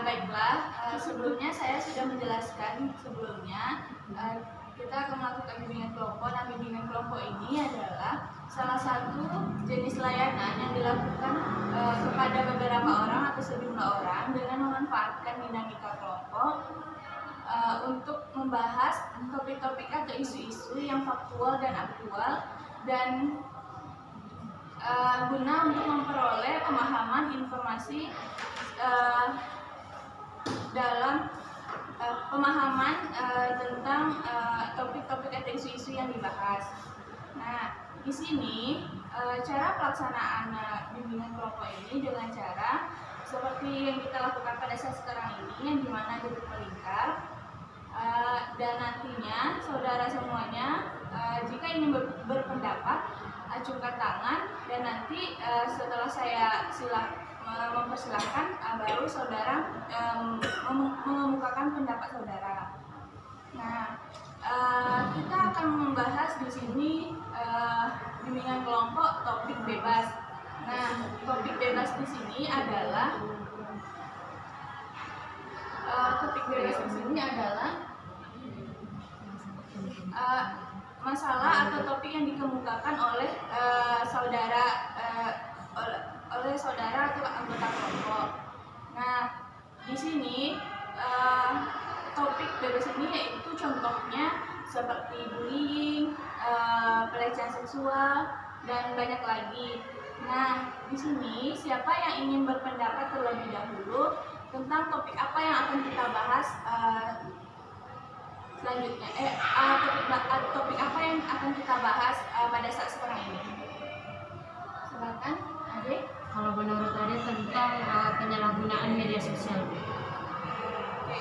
Baiklah, sebelumnya saya sudah menjelaskan sebelumnya kita akan melakukan bimbingan kelompok. Nah, bimbingan kelompok ini adalah salah satu jenis layanan yang dilakukan kepada beberapa orang atau sejumlah orang dengan memanfaatkan dinamika kelompok untuk membahas topik-topik atau isu-isu yang faktual dan aktual dan guna untuk memperoleh pemahaman informasi dalam pemahaman tentang topik-topik atau isu-isu yang dibahas. Nah, di sini cara pelaksanaan bimbingan kelompok ini dengan cara seperti yang kita lakukan pada saat sekarang ini, yang dimana duduk melingkar, dan nantinya saudara semuanya jika ingin berpendapat acungkan tangan, dan nanti setelah saya mempersilahkan baru saudara mengemukakan pendapat saudara. Nah, kita akan membahas di sini bimbingan kelompok topik bebas. Nah, topik bebas di sini adalah masalah atau topik yang dikemukakan oleh saudara atau anggota kelompok. Nah, di sini topik bebas ini yaitu contohnya seperti bullying, pelecehan seksual, dan banyak lagi. Nah, di sini siapa yang ingin berpendapat terlebih dahulu tentang topik apa yang akan kita bahas selanjutnya? Topik apa yang akan kita bahas pada saat sekarang ini? Silakan, Ade. Kalau menurut Ade tentang penyalahgunaan media sosial. Oke,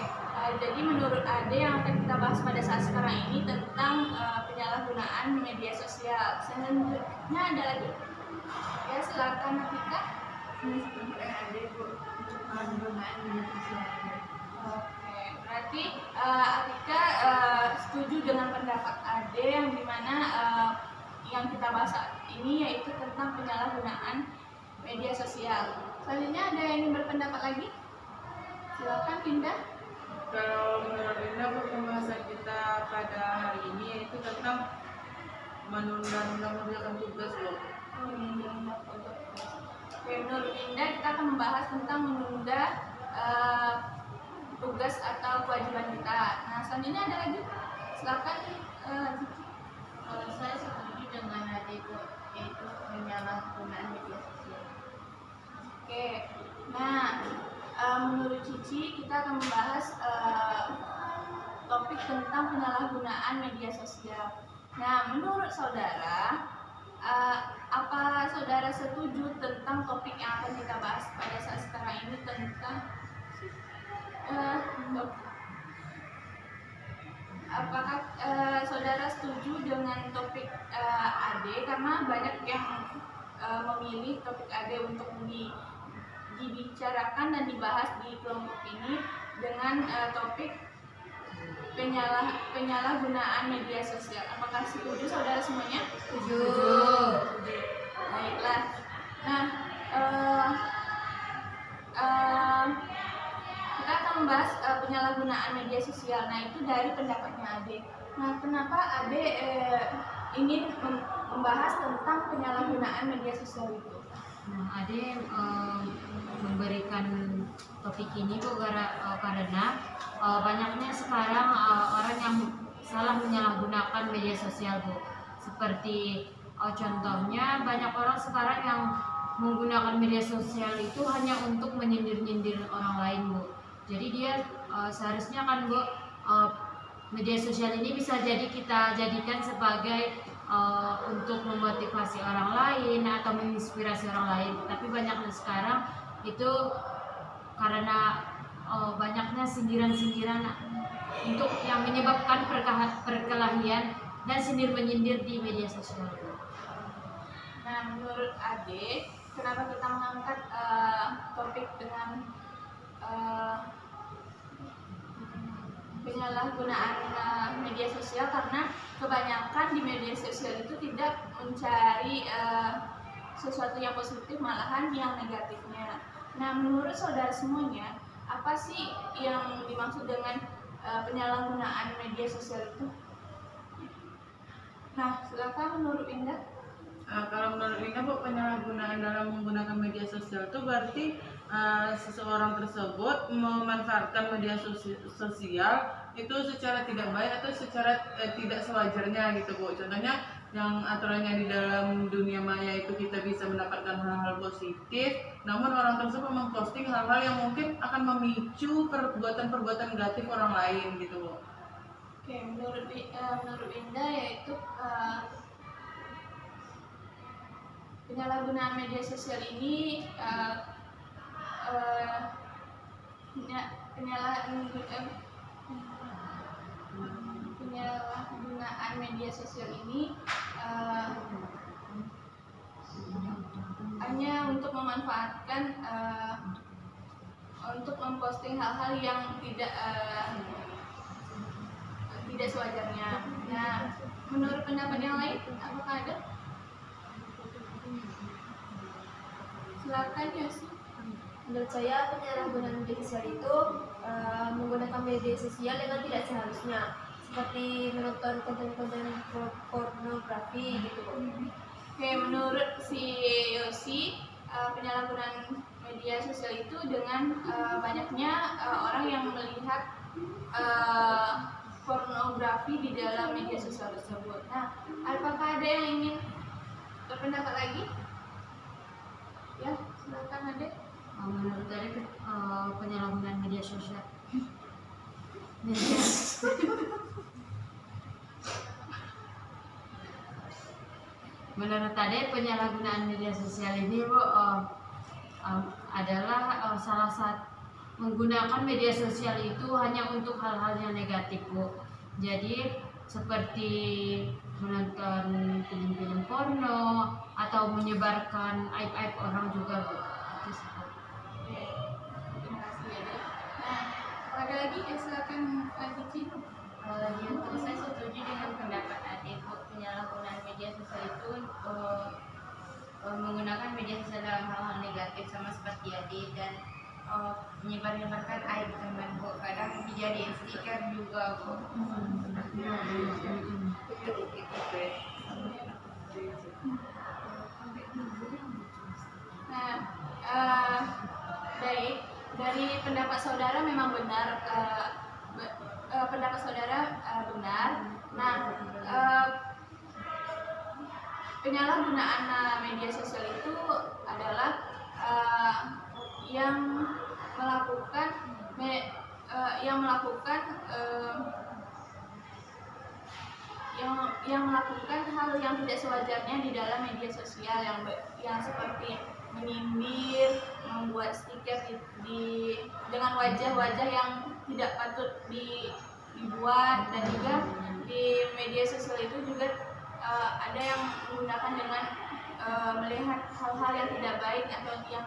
jadi menurut Ade yang akan kita bahas pada saat sekarang ini tentang penyalahgunaan media sosial. Selanjutnya ada lagi? Ya, silakan Nafika. Ade, Bu, penyalahgunaan media sosial. Oke, berarti Atika setuju dengan pendapat Ade yang dimana yang kita bahas ini yaitu tentang penyalahgunaan media sosial. Selanjutnya ada yang ingin berpendapat lagi? Silakan Dinda. Kalau menurut Dinda, Bu, pembahasan kita pada hari ini yaitu tentang menunda tugas, loh. Oke, menurut Dinda kita akan membahas tentang menunda tugas atau kewajiban kita. Nah, selanjutnya ada lagi? Silakan. Kalau saya setuju dengan Ade, Bu, yaitu penyalahgunaan media sosial. Oke, nah menurut Cici kita akan membahas topik tentang penyalahgunaan media sosial. Nah, menurut saudara, apa saudara setuju tentang topik yang akan kita bahas pada saat sekarang ini tentang apakah saudara setuju dengan topik AD? Karena banyak yang memilih topik AD untuk dibicarakan dan dibahas di kelompok ini dengan topik penyalahgunaan media sosial. Apakah setuju saudara semuanya? Setuju. Baiklah. Nah, kita akan membahas penyalahgunaan media sosial. Nah, itu dari pendapatnya Ade. Nah, kenapa Ade ingin membahas tentang penyalahgunaan media sosial itu? Nah, Ade memberikan topik ini, Bu, karena banyaknya sekarang orang yang salah menyalahgunakan media sosial, Bu. Seperti contohnya banyak orang sekarang yang menggunakan media sosial itu hanya untuk menyindir-nyindir orang lain, Bu. Jadi dia seharusnya kan, Bu, media sosial ini bisa kita jadikan sebagai untuk memotivasi orang lain atau menginspirasi orang lain. Tapi banyaknya sekarang itu karena banyaknya sindiran-sindiran untuk yang menyebabkan perkelahian dan sindir-menyindir di media sosial. Nah, menurut Ade, kenapa kita mengangkat topik dengan penyalahgunaan media sosial? Karena kebanyakan di media sosial itu tidak mencari sesuatu yang positif, malahan yang negatifnya. Nah, menurut saudara semuanya, apa sih yang dimaksud dengan penyalahgunaan media sosial itu? Nah, silakan menurut Indah. Kalau menurut Ina, Bu, penyalahgunaan dalam menggunakan media sosial itu berarti seseorang tersebut memanfaatkan media sosial itu secara tidak baik atau secara tidak sewajarnya gitu, Bu. Contohnya yang aturannya di dalam dunia maya itu kita bisa mendapatkan hal-hal positif, namun orang tersebut memposting hal-hal yang mungkin akan memicu perbuatan-perbuatan negatif orang lain gitu, Bu. Oke, menurut Indah yaitu penyalahgunaan media sosial ini penyalahgunaan media sosial ini hanya untuk memanfaatkan untuk memposting hal-hal yang tidak sewajarnya. Nah, menurut pendapat yang lain, apakah ada? Silakan Yosi. Menurut saya penyalahgunaan media sosial itu menggunakan media sosial dengan tidak seharusnya, seperti menonton konten-konten pornografi gitu. Oke, menurut si Yosi, penyalahgunaan media sosial itu dengan banyaknya orang yang melihat pornografi di dalam media sosial tersebut. Nah, apakah ada yang ingin berpendapat lagi? Ya, silakan Ade. Menurut Ade penyalahgunaan media sosial menurut Ade penyalahgunaan media sosial ini, Bu, adalah salah satu menggunakan media sosial itu hanya untuk hal-hal yang negatif, Bu. Jadi seperti menonton film-film porno atau menyebarkan aib-aib orang juga, Bu. Itu sih, Bu. Terima kasih Ade. Nah, ada lagi? Silakan Cici. Untuk saya setuju dengan pendapat adik, Bu. Penyalahgunaan media sosial itu menggunakan media sosial dalam hal-hal negatif sama seperti adik, dan menyebarkan aib teman, Bu. Kadang dijadiin stiker juga, Bu. Nah, dari pendapat saudara memang benar, pendapat saudara benar. Nah, penyalahgunaan media sosial itu adalah yang melakukan hal yang tidak sewajarnya di dalam media sosial, yang seperti menyindir, membuat stiker dengan wajah-wajah yang tidak patut dibuat, dan juga di media sosial itu juga ada yang menggunakan dengan melihat hal-hal yang tidak baik atau yang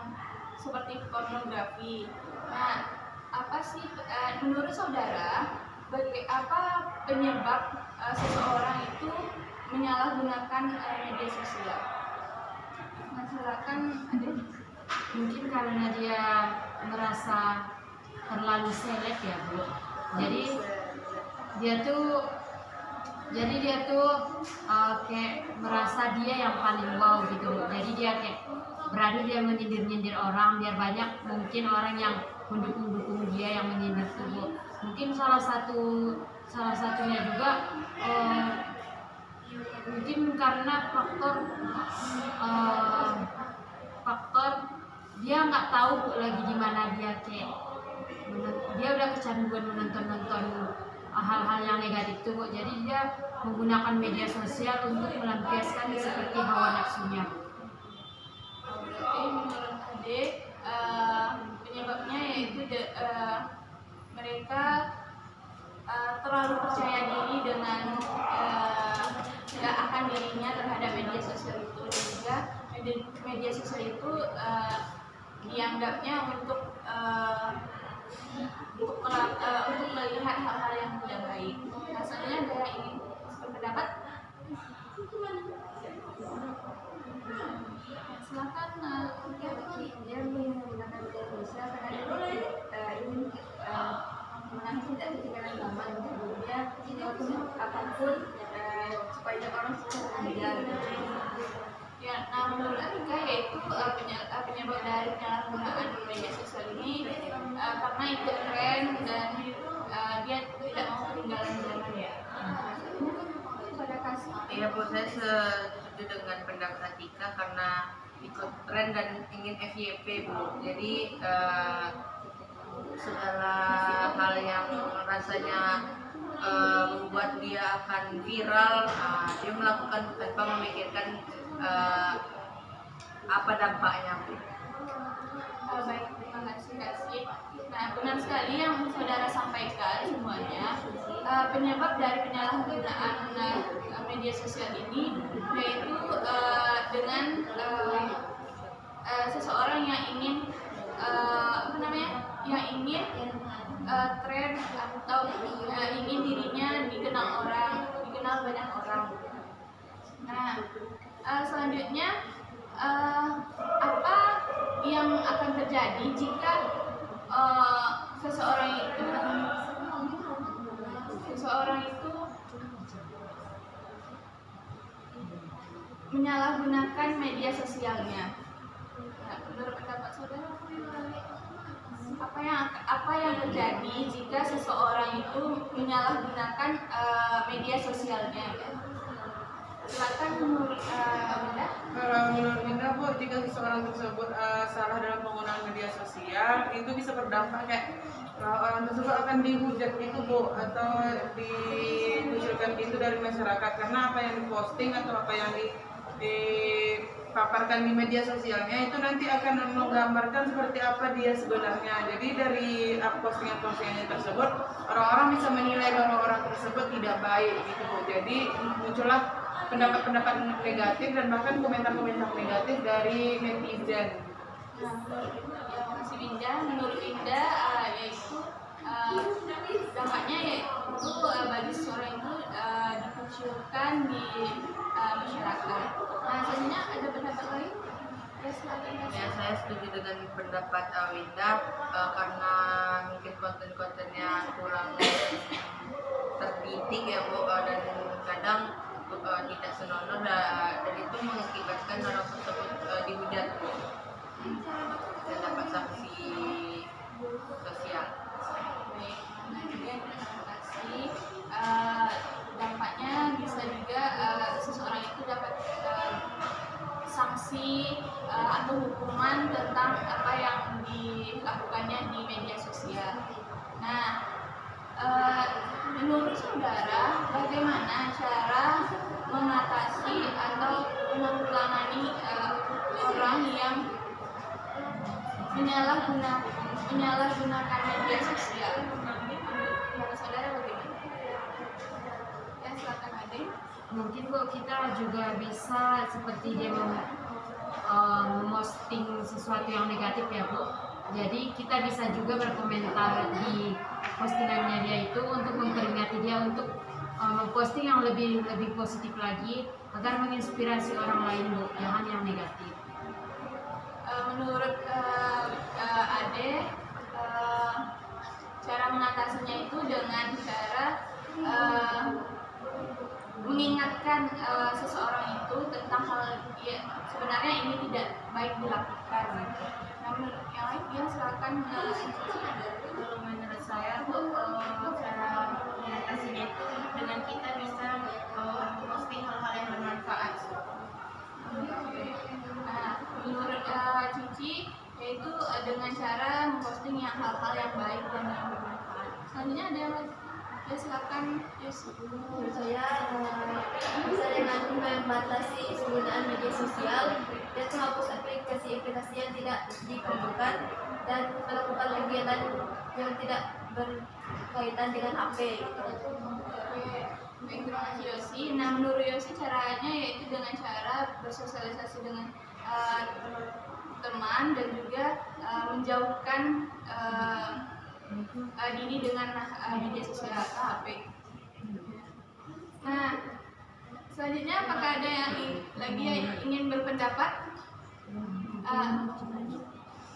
seperti pornografi. Nah, apa sih menurut saudara apa penyebab seseorang itu menyalahgunakan media sosial? Nah, silakan Ade. Mungkin karena dia merasa terlalu seleb ya, Bu. Jadi dia tuh kayak merasa dia yang paling wow gitu. Jadi dia kayak berani dia menyindir-nyindir orang biar banyak mungkin orang yang mendukung dia yang menyindir tuh, Bu. Mungkin salah satunya juga mungkin karena faktor dia nggak tahu lagi di mana dia kayak dia udah kecanduan menonton hal-hal yang negatif tuh, Bu. Jadi dia menggunakan media sosial untuk melampiaskan seperti hawa nafsunya. Berarti menurut Ade penyebabnya yaitu mereka terlalu percaya diri dengan akan dirinya terhadap media sosial itu, sehingga media sosial itu dianggapnya untuk melihat hal-hal yang tidak baik. Rasanya ada yang ingin berpendapat? Silakan. Dia menggunakan media sosial karena dia ingin apapun supaya orang sadar. Ya, nah menurut Atika yaitu penyebab dari penyalahgunaan media sosial ini karena itu tren dan dia tidak mau ketinggalan zaman ya. Pada kasih. Iya Bu, saya setuju dengan pendapat Atika karena ikut tren dan ingin FYP Bu. Jadi segala hal yang rasanya membuat dia akan viral, dia melakukan tanpa memikirkan apa dampaknya Bu. Baik, terima kasih. Nah, benar sekali yang saudara sampaikan semuanya. Penyebab dari penyalahgunaan media sosial ini yaitu dengan seseorang yang ingin tren atau ingin dirinya dikenal banyak orang. Nah, selanjutnya apa yang akan terjadi jika seseorang itu menyalahgunakan media sosialnya? Nah, menurut pendapat saudara, apa yang terjadi jika seseorang itu menyalahgunakan media sosialnya? Silakan menurut Bunda. Kalau menurut Indra Bu, jika seseorang tersebut salah dalam penggunaan media sosial, itu bisa berdampak kayak orang tersebut akan dihujat itu Bu, atau dikucilkan itu dari masyarakat karena apa yang diposting atau apa yang dipaparkan di media sosialnya itu nanti akan menggambarkan seperti apa dia sebenarnya. Jadi dari postingan-postingannya tersebut orang-orang bisa menilai bahwa orang tersebut tidak baik gitu Bu. Jadi muncullah pendapat-pendapat negatif dan bahkan komentar-komentar negatif dari netizen. Terima kasih Binda. Menurut Binda yaitu dampaknya yaitu bagi seseorang itu dikucilkan di masyarakat. Nah, selanjutnya ada pendapat lain? Ya, saya setuju dengan pendapat Winda karena mungkin konten-kontennya kurang terdidik ya Bu, dan kadang tidak senonoh dan itu mengakibatkan orang tersebut dihujat Bu, dan dapat sanksi sosial. Baik, kemudian terima kasih. Dampaknya bisa juga seseorang itu dapat sanksi atau hukuman tentang apa yang dilakukannya di media sosial. Nah, menurut saudara, bagaimana cara mengatasi atau menangani orang yang menyalahgunakan media sosial? Menurut saudara bagaimana? Ya, silakan Ade. Mungkin Bu, kita juga bisa seperti dia memposting sesuatu yang negatif ya Bu. Jadi kita bisa juga berkomentar di postingannya dia itu untuk memperingati dia untuk memposting yang lebih positif lagi agar menginspirasi orang lain Bu, jangan yang negatif. Menurut Ade, cara mengatasinya itu dengan cara mengingatkan seseorang itu tentang hal ya, sebenarnya ini tidak baik dilakukan. Nah, menurut yang lain, ya silakan. Kalau menurut saya Bu, cara mengatasinya itu dengan kita bisa posting hal-hal yang bermanfaat. Nah, menurut Cici yaitu dengan cara memposting yang hal-hal yang baik dan yang bermanfaat. Selanjutnya ada yang lagi? Ya silakan. Yes. Menurut saya bisa dengan membatasi penggunaan media sosial dan menghapus aplikasi-aplikasi yang tidak diperlukan dan melakukan kegiatan yang tidak berkaitan dengan HP. Baik, terima kasih Yosi. Nah, menurut Yosi caranya yaitu dengan cara bersosialisasi dengan teman dan juga menjauhkan diri dengan media sosial atau HP. Nah, selanjutnya apakah ada yang lagi yang ingin berpendapat?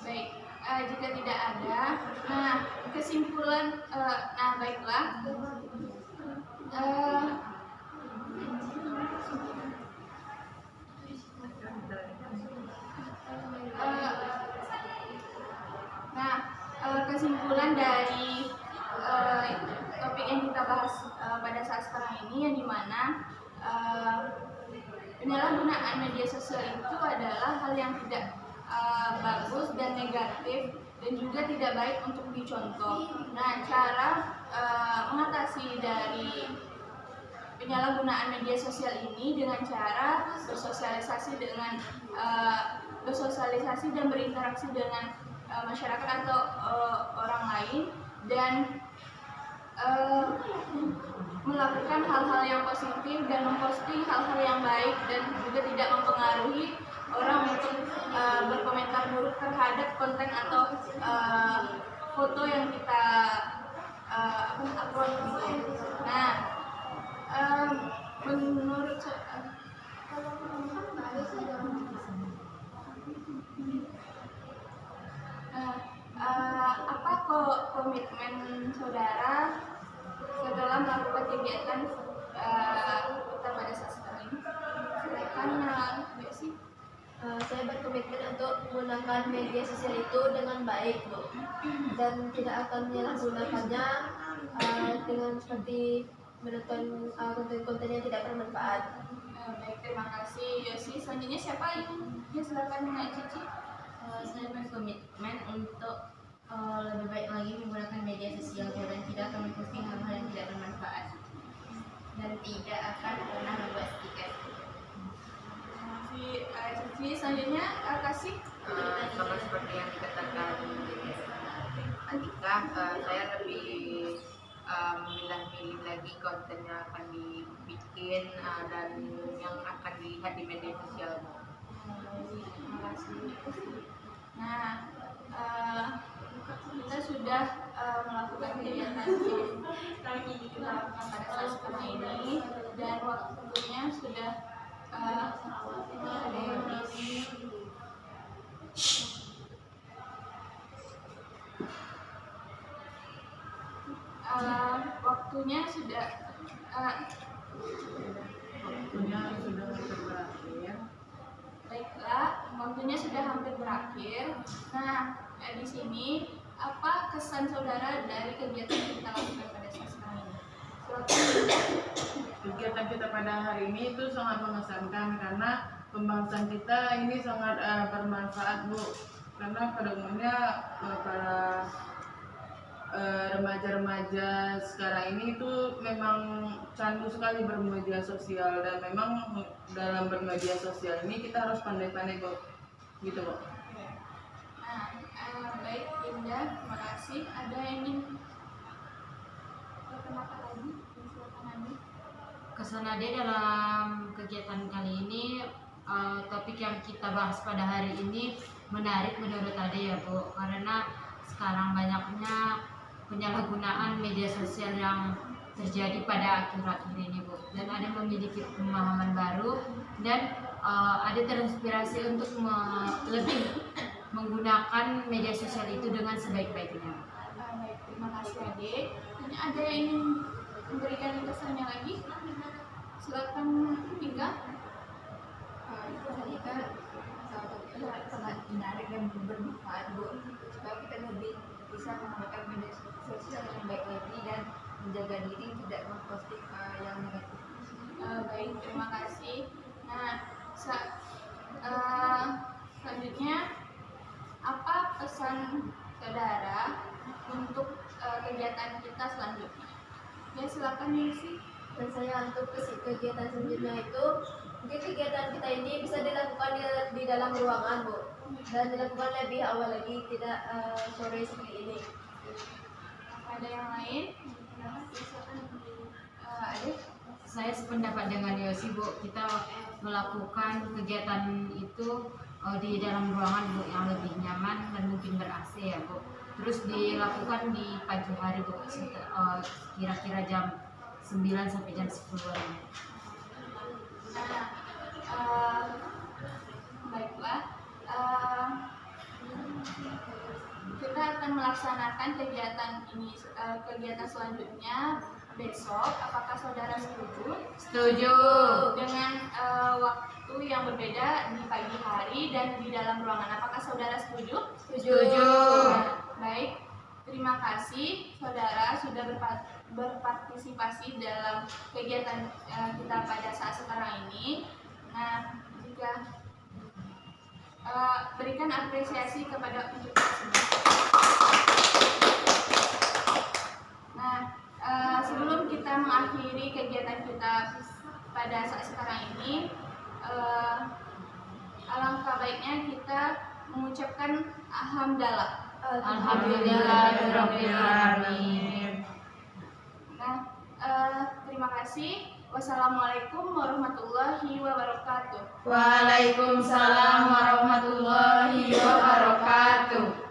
Baik, jika tidak ada, nah kesimpulan, nah baiklah. Eh, Nah, kesimpulan dari topik yang kita bahas pada saat sekarang ini, yang dimana penyalahgunaan media sosial itu adalah hal yang tidak bagus dan negatif dan juga tidak baik untuk dicontoh. Nah, cara mengatasi dari penyalahgunaan media sosial ini dengan cara bersosialisasi dan berinteraksi dengan masyarakat atau orang lain, dan melakukan hal-hal yang positif dan memposting hal-hal yang baik, dan juga tidak mempengaruhi orang untuk berkomentar buruk terhadap konten atau foto yang kita upload gitu. Nah, menurut apa komitmen saudara setelah melakukan kegiatan kita pada saat sekarang ini? Silakan, Mbak sih. Saya berkomitmen untuk menggunakan media sosial itu dengan baik, Bu, dan tidak akan menyalahgunakannya dengan seperti menonton konten-konten yang tidak bermanfaat. Baik, terima kasih Yosi. Selanjutnya siapa yang silakan Mbak Cici. Saya berkomitmen untuk lebih baik lagi menggunakan media sosial dan tidak akan memposting hal-hal yang tidak bermanfaat dan tidak akan pernah membuat stiker. Terima kasih Cici. Selanjutnya Kasih. Sama seperti yang dikatakan Atika, saya lebih memilah-milih lagi konten yang akan dibikin dan yang akan dilihat di media sosial. Terima kasih. Nah, kita sudah melakukan kegiatan yang kita lakukan pada saat sekarang ini, dan waktunya sudah waktunya sudah berakhir. baiklah, waktunya sudah hampir berakhir. Nah, di sini apa kesan saudara dari kegiatan yang kita lakukan pada saat sekarang ini? Silakan. Kegiatan kita pada hari ini itu sangat mengesankan karena pembahasan kita ini sangat bermanfaat, Bu. Karena pada umumnya para remaja-remaja sekarang ini itu memang candu sekali bermedia sosial, dan memang dalam bermedia sosial ini kita harus pandai-pandai, Bu. Gitu, Bu. Nah, baik Indah, terima kasih. Ada yang ingin berpendapat lagi? Silakan Andi. Kesan Ade dalam kegiatan kali ini, topik yang kita bahas pada hari ini menarik menurut Ade ya, Bu, karena sekarang banyaknya penyalahgunaan media sosial yang terjadi pada akhir-akhir ini, Bu, dan Ade memiliki pemahaman baru, dan Ade terinspirasi untuk lebih menggunakan media sosial itu dengan sebaik-baiknya. Baik, terima kasih Adik. Ini ada yang ingin memberikan kesannya lagi? Silakan Ika. Itu kan sangat menarik dan bermanfaat, Bu, supaya kita lebih bisa menggunakan media sosial yang baik lagi dan menjaga diri tidak memposting yang negatif. Baik, terima kasih. Nah, selanjutnya apa pesan saudara untuk kegiatan kita selanjutnya? Ya, silakan Yesi. Dan saya untuk kegiatan selanjutnya itu, mungkin kegiatan kita ini bisa dilakukan di dalam ruangan, Bu, dan dilakukan lebih awal lagi, tidak sore seperti ini. Ada yang lain? Adik? Saya sependapat dengan Yosi, Bu. Kita melakukan kegiatan itu di dalam ruangan, Bu, yang lebih nyaman dan mungkin ber-AC ya, Bu. Terus dilakukan di pagi hari, Bu, kira-kira jam 9 sampai jam 10-an. Baiklah. kita akan melaksanakan kegiatan ini, kegiatan selanjutnya besok. Apakah saudara setuju? Setuju. Dengan waktu yang berbeda di pagi hari dan di dalam ruangan. Apakah saudara setuju? Setuju. Baik, terima kasih saudara sudah berpartisipasi dalam kegiatan kita pada saat sekarang ini. Nah, jika berikan apresiasi kepada untuk tersebut. Nah, sebelum kita mengakhiri kegiatan kita pada saat sekarang ini, alangkah baiknya kita mengucapkan alhamdulillah. Alhamdulillahirobbilalamin. Nah, terima kasih. Wassalamualaikum warahmatullahi wabarakatuh. Waalaikumsalam warahmatullahi wabarakatuh.